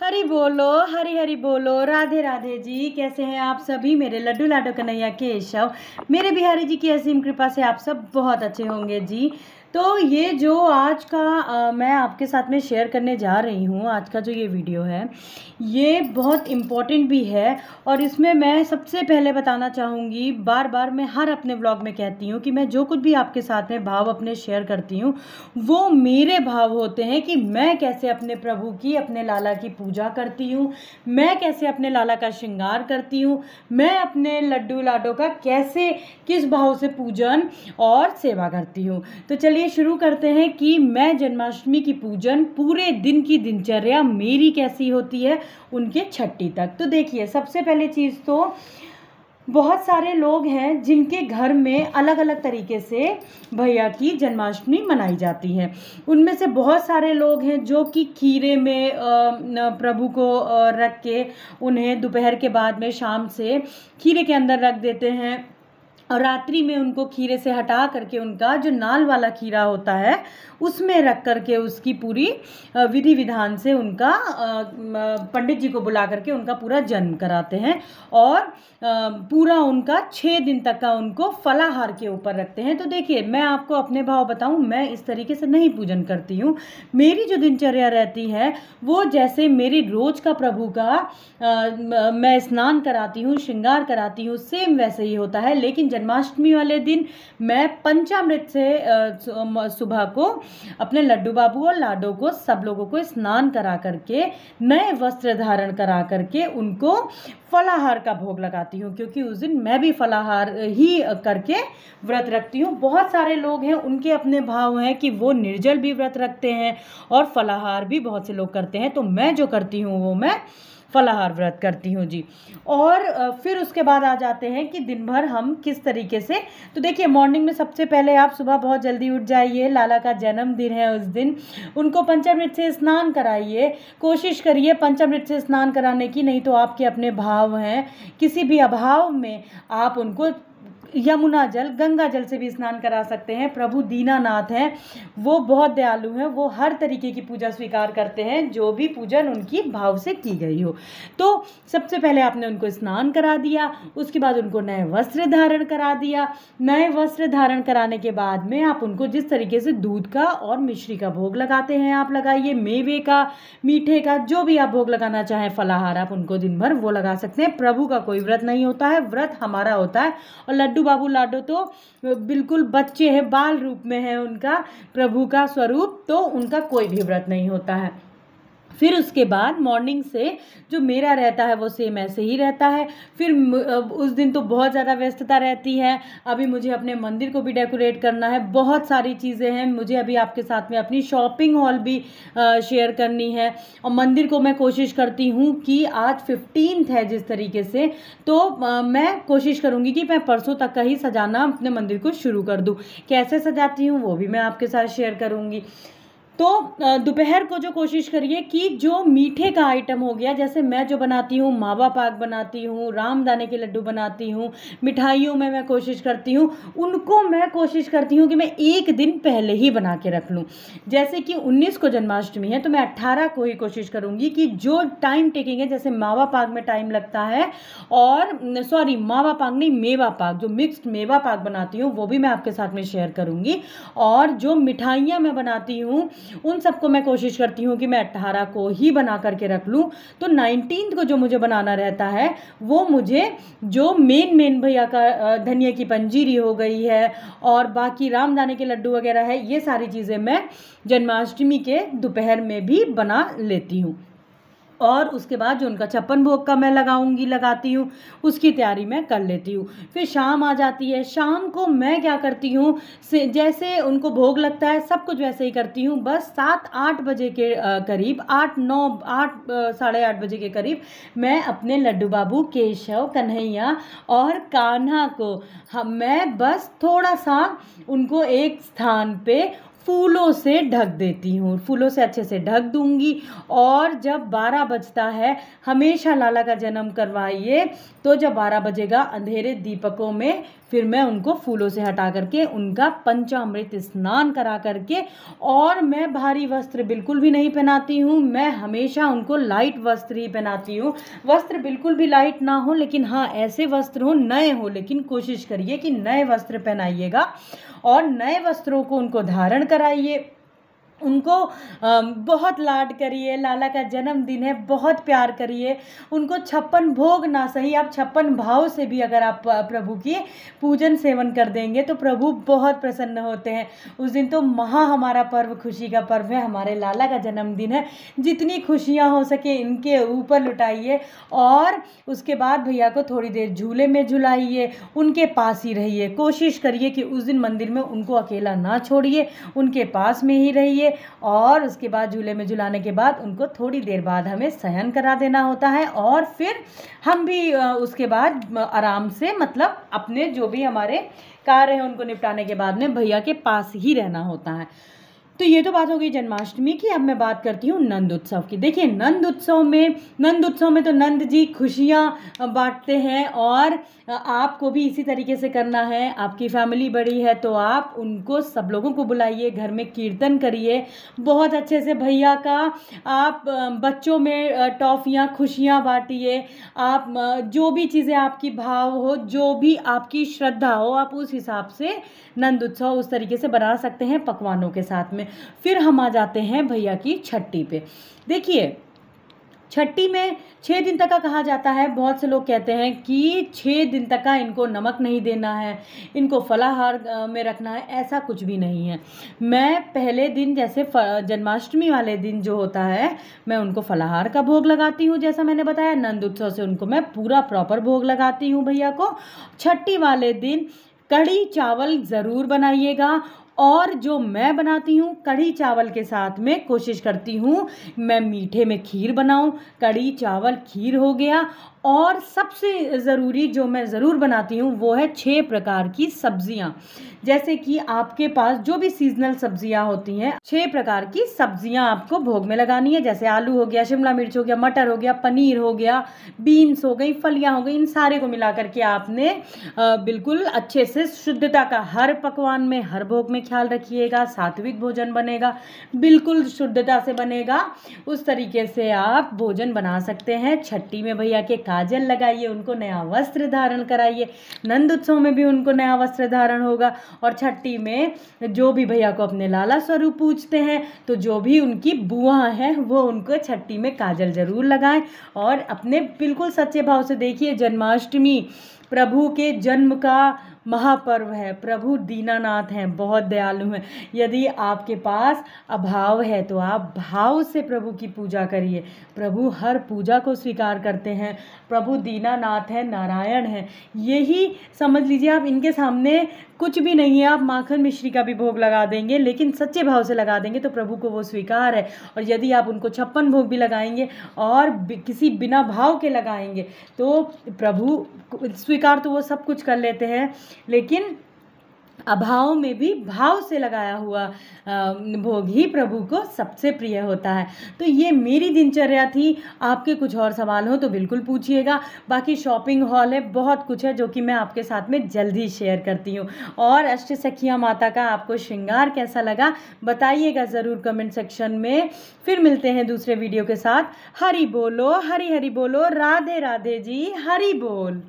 हरि बोलो, हरि हरि बोलो, राधे राधे जी। कैसे हैं आप सभी मेरे लड्डू लाडो कन्हैया केशव। मेरे बिहारी जी की असीम कृपा से आप सब बहुत अच्छे होंगे जी। तो ये जो आज का मैं आपके साथ में शेयर करने जा रही हूँ, आज का जो ये वीडियो है ये बहुत इम्पॉर्टेंट भी है। और इसमें मैं सबसे पहले बताना चाहूँगी, बार बार मैं हर अपने व्लॉग में कहती हूँ कि मैं जो कुछ भी आपके साथ में भाव अपने शेयर करती हूँ वो मेरे भाव होते हैं कि मैं कैसे अपने प्रभु की, अपने लाला की पूजा करती हूँ, मैं कैसे अपने लाला का श्रृंगार करती हूँ, मैं अपने लड्डू लाडो का कैसे किस भाव से पूजन और सेवा करती हूँ। तो चलिए शुरू करते हैं कि मैं जन्माष्टमी की पूजन, पूरे दिन की दिनचर्या मेरी कैसी होती है उनके छठी तक। तो देखिए, सबसे पहले चीज़ तो बहुत सारे लोग हैं जिनके घर में अलग अलग तरीके से भैया की जन्माष्टमी मनाई जाती है। उनमें से बहुत सारे लोग हैं जो कि खीरे में प्रभु को रख के उन्हें दोपहर के बाद में, शाम से खीरे के अंदर रख देते हैं और रात्रि में उनको खीरे से हटा करके उनका जो नाल वाला खीरा होता है उसमें रख करके उसकी पूरी विधि विधान से उनका पंडित जी को बुला करके उनका पूरा जन्म कराते हैं और पूरा उनका 6 दिन तक का उनको फलाहार के ऊपर रखते हैं। तो देखिए, मैं आपको अपने भाव बताऊं, मैं इस तरीके से नहीं पूजन करती हूँ। मेरी जो दिनचर्या रहती है वो जैसे मेरी रोज का प्रभु का मैं स्नान कराती हूँ, श्रृंगार कराती हूँ, सेम वैसे ही होता है। लेकिन जन्माष्टमी वाले दिन मैं पंचामृत से सुबह को अपने लड्डू बाबू और लाडो को, सब लोगों को स्नान करा करके, नए वस्त्र धारण करा करके उनको फलाहार का भोग लगाती हूँ, क्योंकि उस दिन मैं भी फलाहार ही करके व्रत रखती हूँ। बहुत सारे लोग हैं, उनके अपने भाव हैं कि वो निर्जल भी व्रत रखते हैं और फलाहार भी बहुत से लोग करते हैं। तो मैं जो करती हूँ वो मैं फलाहार व्रत करती हूँ जी। और फिर उसके बाद आ जाते हैं कि दिन भर हम किस तरीके से। तो देखिए, मॉर्निंग में सबसे पहले आप सुबह बहुत जल्दी उठ जाइए, लाला का जन्मदिन है उस दिन, उनको पंचामृत से स्नान कराइए। कोशिश करिए पंचामृत से स्नान कराने की, नहीं तो आपके अपने भाव हैं, किसी भी अभाव में आप उनको यमुना जल, गंगा जल से भी स्नान करा सकते हैं। प्रभु दीनानाथ हैं, वो बहुत दयालु हैं, वो हर तरीके की पूजा स्वीकार करते हैं, जो भी पूजन उनकी भाव से की गई हो। तो सबसे पहले आपने उनको स्नान करा दिया, उसके बाद उनको नए वस्त्र धारण करा दिया। नए वस्त्र धारण कराने के बाद में आप उनको जिस तरीके से दूध का और मिश्री का भोग लगाते हैं आप लगाइए, मेवे का, मीठे का, जो भी आप भोग लगाना चाहें, फलाहार आप उनको दिन भर वो लगा सकते हैं। प्रभु का कोई व्रत नहीं होता है, व्रत हमारा होता है। और लड्डू बाबू लाडो तो बिल्कुल बच्चे हैं, बाल रूप में है उनका प्रभु का स्वरूप, तो उनका कोई भी व्रत नहीं होता है। फिर उसके बाद मॉर्निंग से जो मेरा रहता है वो सेम ऐसे ही रहता है। फिर उस दिन तो बहुत ज़्यादा व्यस्तता रहती है। अभी मुझे अपने मंदिर को भी डेकोरेट करना है, बहुत सारी चीज़ें हैं मुझे अभी आपके साथ में अपनी शॉपिंग हॉल भी शेयर करनी है। और मंदिर को मैं कोशिश करती हूँ कि आज 15th है जिस तरीके से, तो मैं कोशिश करूँगी कि मैं परसों तक का ही सजाना अपने मंदिर को शुरू कर दूँ। कैसे सजाती हूँ वो भी मैं आपके साथ शेयर करूँगी। तो दोपहर को जो कोशिश करिए कि जो मीठे का आइटम हो गया, जैसे मैं जो बनाती हूँ, मावा पाक बनाती हूँ, रामदाने के लड्डू बनाती हूँ, मिठाइयों में मैं कोशिश करती हूँ, उनको मैं कोशिश करती हूँ कि मैं एक दिन पहले ही बना के रख लूँ। जैसे कि 19 को जन्माष्टमी है तो मैं 18 को ही कोशिश करूँगी कि जो टाइम टेकिंग है, जैसे मावा पाक में टाइम लगता है, और सॉरी मावा पाक नहीं, मेवा पाक, जो मिक्स्ड मेवा पाक बनाती हूँ वो भी मैं आपके साथ में शेयर करूँगी। और जो मिठाइयाँ मैं बनाती हूँ उन सबको मैं कोशिश करती हूँ कि मैं 18 को ही बना करके रख लूँ। तो 19 को जो मुझे बनाना रहता है वो मुझे जो मेन भैया का धनिया की पंजीरी हो गई है और बाकी रामदाने के लड्डू वगैरह है, ये सारी चीज़ें मैं जन्माष्टमी के दोपहर में भी बना लेती हूँ। और उसके बाद जो उनका 56 भोग का मैं लगाती हूँ, उसकी तैयारी मैं कर लेती हूँ। फिर शाम आ जाती है, शाम को मैं क्या करती हूँ, जैसे उनको भोग लगता है सब कुछ वैसे ही करती हूँ। बस 7-8 बजे के करीब, 8 साढ़े 8 बजे के करीब मैं अपने लड्डू बाबू केशव, कन्हैया और कान्हा को मैं बस थोड़ा सा उनको एक स्थान पे फूलों से ढक देती हूँ, फूलों से अच्छे से ढक दूंगी। और जब 12 बजता है, हमेशा लाला का जन्म करवाइए, तो जब 12 बजेगा अंधेरे दीपकों में फिर मैं उनको फूलों से हटा करके उनका पंचामृत स्नान करा करके, और मैं भारी वस्त्र बिल्कुल भी नहीं पहनाती हूँ। मैं हमेशा उनको लाइट वस्त्र ही पहनाती हूँ। वस्त्र बिल्कुल भी लाइट ना हो, लेकिन हाँ ऐसे वस्त्र हो, नए हो, लेकिन कोशिश करिए कि नए वस्त्र पहनाइएगा और नए वस्त्रों को उनको धारण कराइए। उनको बहुत लाड करिए। लाला का जन्मदिन है, बहुत प्यार करिए उनको। 56 भोग ना सही, आप 56 भाव से भी अगर आप प्रभु की पूजन सेवन कर देंगे तो प्रभु बहुत प्रसन्न होते हैं। उस दिन तो हमारा पर्व, खुशी का पर्व है, हमारे लाला का जन्मदिन है। जितनी खुशियाँ हो सके इनके ऊपर लुटाइए, और उसके बाद भैया को थोड़ी देर झूले में झुलाइए, उनके पास ही रहिए। कोशिश करिए कि उस दिन मंदिर में उनको अकेला ना छोड़िए, उनके पास में ही रहिए। और उसके बाद झूले में झुलाने के बाद उनको थोड़ी देर बाद हमें शयन करा देना होता है, और फिर हम भी उसके बाद आराम से, मतलब अपने जो भी हमारे कार्य हैं उनको निपटाने के बाद में भैया के पास ही रहना होता है। तो ये तो बात हो गई जन्माष्टमी की। अब मैं बात करती हूँ नंद उत्सव की। देखिए नंद उत्सव में तो नंद जी खुशियाँ बांटते हैं, और आपको भी इसी तरीके से करना है। आपकी फैमिली बड़ी है तो आप उनको, सब लोगों को बुलाइए, घर में कीर्तन करिए बहुत अच्छे से भैया का। आप बच्चों में टॉफ़ियाँ, खुशियाँ बांटिए। आप जो भी चीज़ें आपकी भाव हो, जो भी आपकी श्रद्धा हो, आप उस हिसाब से नंद उत्सव उस तरीके से बना सकते हैं पकवानों के साथ में। फिर हम आ जाते हैं भैया की छठी पे। देखिए छठी में 6 दिन तक का कहा जाता है। बहुत से लोग कहते हैं कि 6 दिन तक का इनको नमक नहीं देना है, इनको फलाहार में रखना है। ऐसा कुछ भी नहीं है। मैं पहले दिन, जैसे जन्माष्टमी वाले दिन जो होता है, मैं उनको फलाहार का भोग लगाती हूँ, जैसा मैंने बताया। नंद उत्सव से उनको मैं पूरा प्रॉपर भोग लगाती हूँ भैया को। छठी वाले दिन कढ़ी चावल ज़रूर बनाइएगा, और जो मैं बनाती हूँ कढ़ी चावल के साथ में कोशिश करती हूँ मैं मीठे में खीर बनाऊँ। कढ़ी चावल खीर हो गया, और सबसे ज़रूरी जो मैं ज़रूर बनाती हूँ वो है 6 प्रकार की सब्जियाँ। जैसे कि आपके पास जो भी सीजनल सब्जियाँ होती हैं, 6 प्रकार की सब्जियाँ आपको भोग में लगानी है। जैसे आलू हो गया, शिमला मिर्च हो गया, मटर हो गया, पनीर हो गया, बीन्स हो गई, फलियाँ हो गई। इन सारे को मिला करके आपने बिल्कुल अच्छे से शुद्धता का हर पकवान में, हर भोग में ख्याल रखिएगा। सात्विक भोजन बनेगा, बिल्कुल शुद्धता से बनेगा। उस तरीके से आप भोजन बना सकते हैं। छठी में भैया के काजल लगाइए, उनको नया वस्त्र धारण कराइए। नंद उत्सव में भी उनको नया वस्त्र धारण होगा। और छठी में जो भी भैया को अपने लाला स्वरूप पूजते हैं, तो जो भी उनकी बुआ हैं वो उनको छठी में काजल जरूर लगाएं। और अपने बिल्कुल सच्चे भाव से देखिए, जन्माष्टमी प्रभु के जन्म का महापर्व है। प्रभु दीनानाथ हैं, बहुत दयालु हैं। यदि आपके पास अभाव है तो आप भाव से प्रभु की पूजा करिए। प्रभु हर पूजा को स्वीकार करते हैं। प्रभु दीनानाथ हैं, नारायण हैं। यही समझ लीजिए आप। इनके सामने कुछ भी नहीं है। आप माखन मिश्री का भी भोग लगा देंगे, लेकिन सच्चे भाव से लगा देंगे तो प्रभु को वो स्वीकार है। और यदि आप उनको 56 भोग भी लगाएंगे और किसी बिना भाव के लगाएंगे तो प्रभु स्वीकार तो वो सब कुछ कर लेते हैं, लेकिन अभाव में भी भाव से लगाया हुआ भोग ही प्रभु को सबसे प्रिय होता है। तो ये मेरी दिनचर्या थी। आपके कुछ और सवाल हो तो बिल्कुल पूछिएगा। बाकी शॉपिंग हॉल है, बहुत कुछ है जो कि मैं आपके साथ में जल्दी शेयर करती हूँ। और अष्ट सखिया माता का आपको श्रृंगार कैसा लगा बताइएगा ज़रूर कमेंट सेक्शन में। फिर मिलते हैं दूसरे वीडियो के साथ। हरि बोलो, हरि हरि बोलो, राधे राधे जी, हरि बोल।